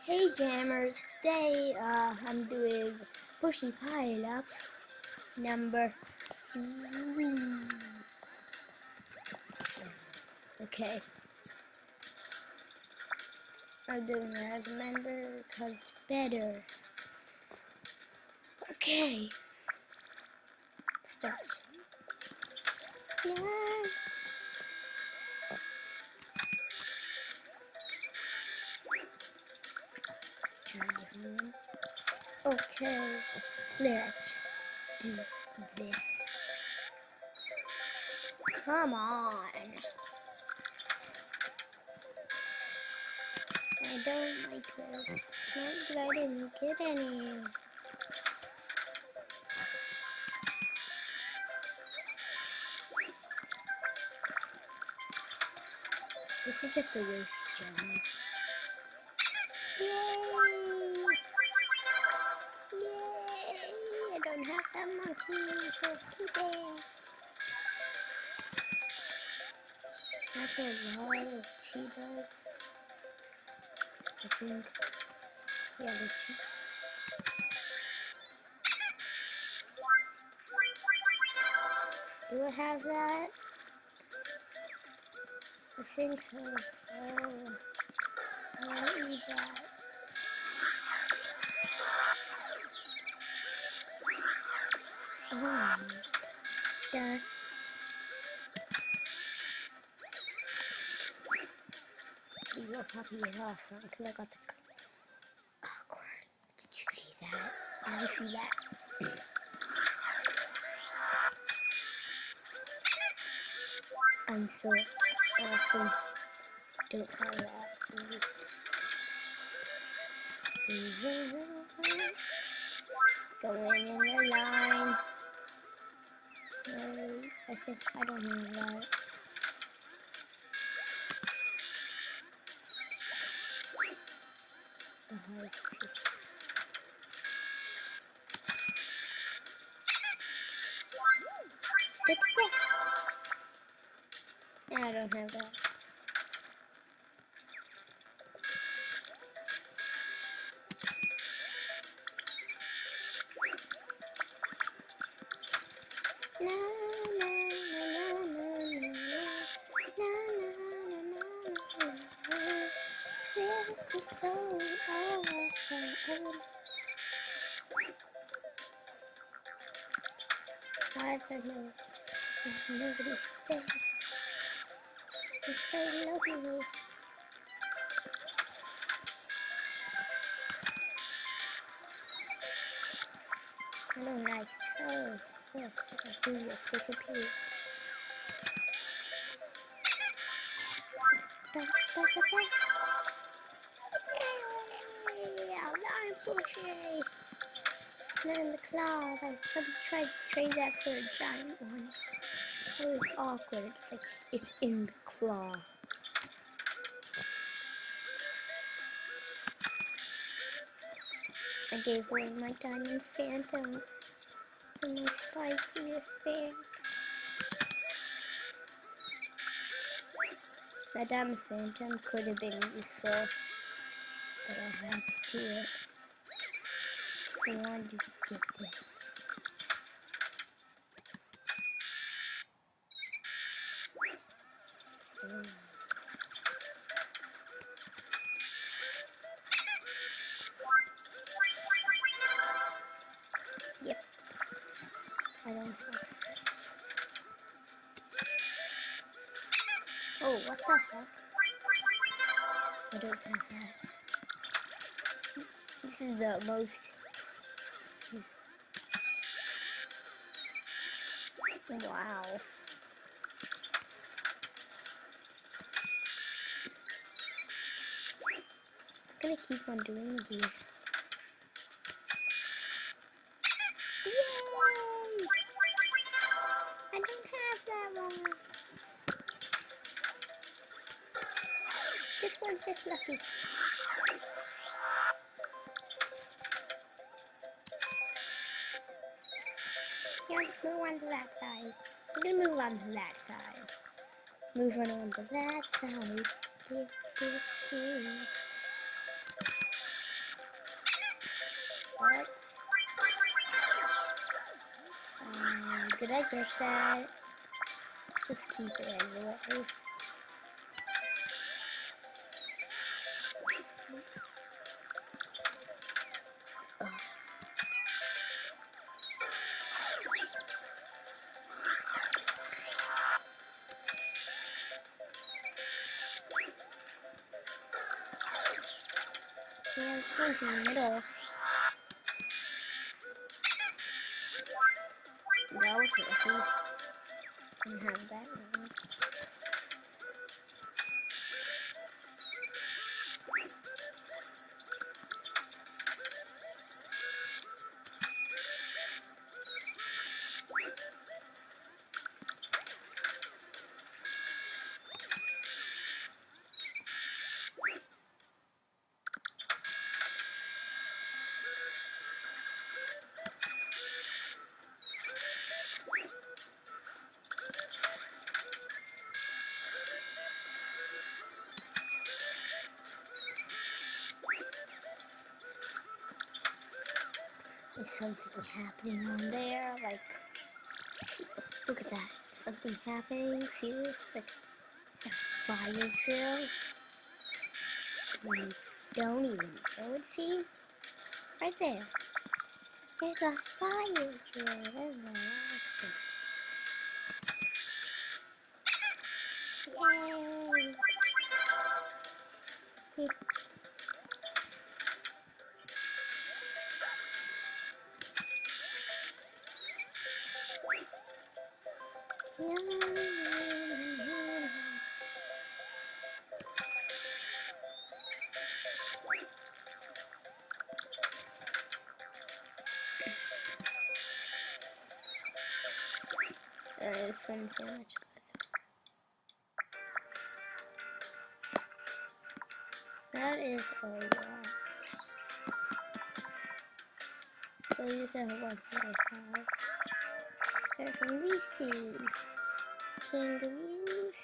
Hey Jammers, today I'm doing pushy pile-ups number 3. Okay, I'm doing it as a member because it's better. Okay, start. Yeah. Okay, let's do this. Come on. I don't like this. Not that I didn't get any. This is just a waste of gems. Yay! Yay! I don't have that monkey, so keep it. That's a lot of Cheetos. I think. Yeah, the Cheetos. Do I have that? I think so. Oh, I'll eat that. Oh, done. Your puppy is awesome because I got the awkward. Did you see that? Did you see that? I'm so awesome. Don't call that. Going in the line. I think I don't know that. The hard piece. I don't have that. Na na na na na na na na na. This is so awesome. I don't know. Nobody there. It's so lovely. I don't like it so. Look, who just disappeared. Da, da, da, da. Yay! I'm pushy. And then the cloud. I tried to trade that for a giant once. It was awkward. It's like it's in the claw. I gave away my diamond phantom and my spikiest thing. That diamond phantom could have been useful, but I had to do it. I wanted to get it. Yep. I don't have this. Oh, what the heck? I don't have that. This is the most... Wow. I'm gonna keep on doing these. Yay! I don't have that one. This one's just lucky. Yeah, let's move on to that side. We're gonna move on to that side. Move on to that side. What? Did I get that? Just keep it anyway. Yeah, it's going to the middle. That was easy. Didn't have that one. There's something happening on there, like, look at that, something happening, see this, like, it's a fire drill, we don't even know it, see, right there, it's a fire drill, that's awesome, yay, it's gonna be so much better. That is a lot. So these are what I have. Start from these two kangaroos.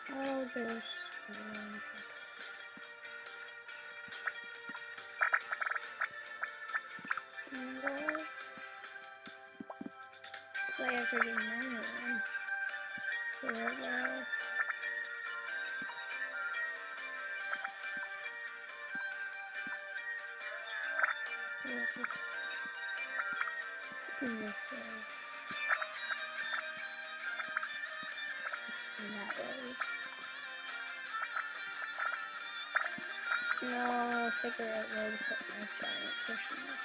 I'll just 1 second. And those. So I forget another one. Here we go. This way. That way. No, I'll figure out where to put my giant cushions.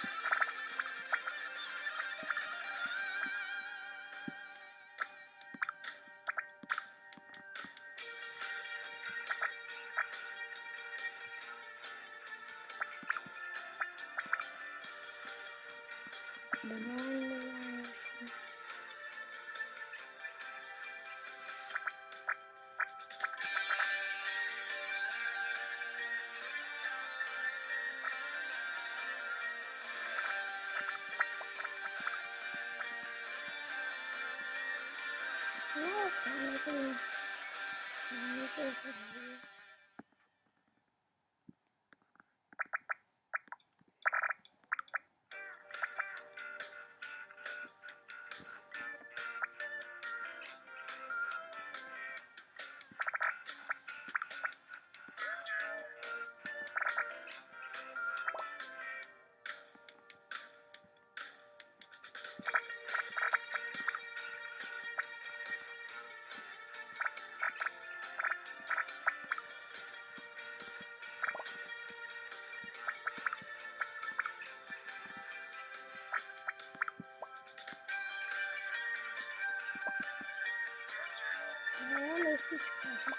No, stop making noises over here. I almost was caught.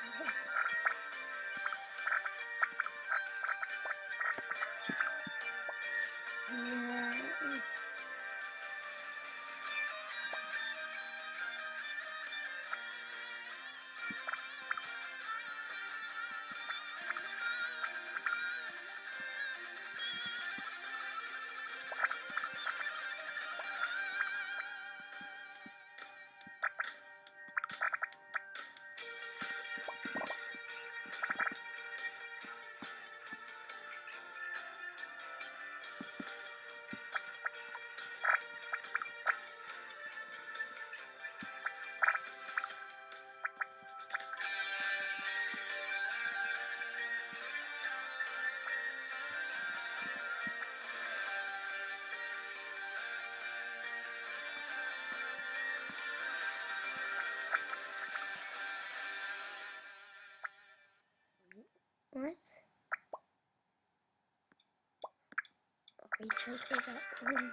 circle that one.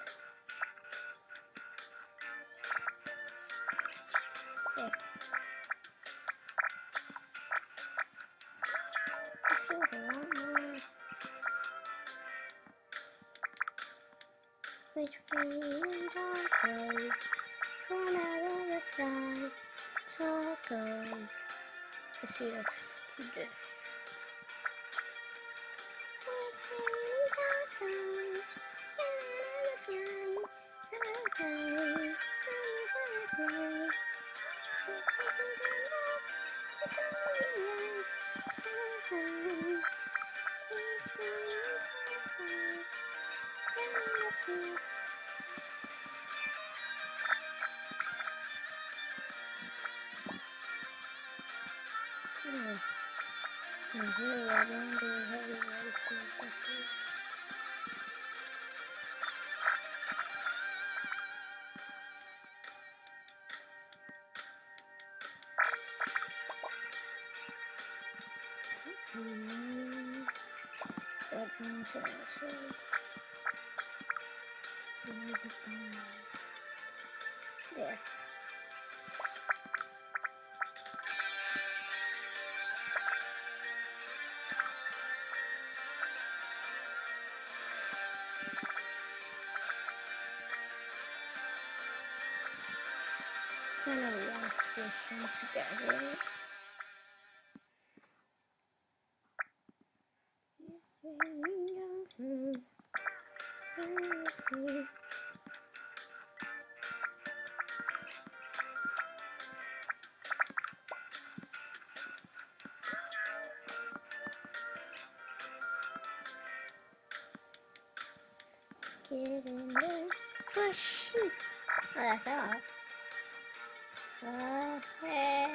There. This is a lot more. Which way the dog goes, drawn out of the sky, tacos. Let's see, let's do this. Which way the dog goes, drawn out of the sky, tacos. There. Kind of lost this one together. Get in there, push. Oh, that's all. Hey.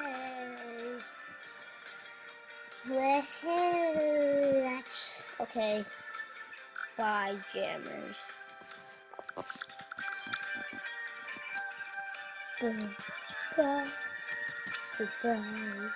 Well, that's okay. Bye, jammers. Bye. Bye. Goodbye.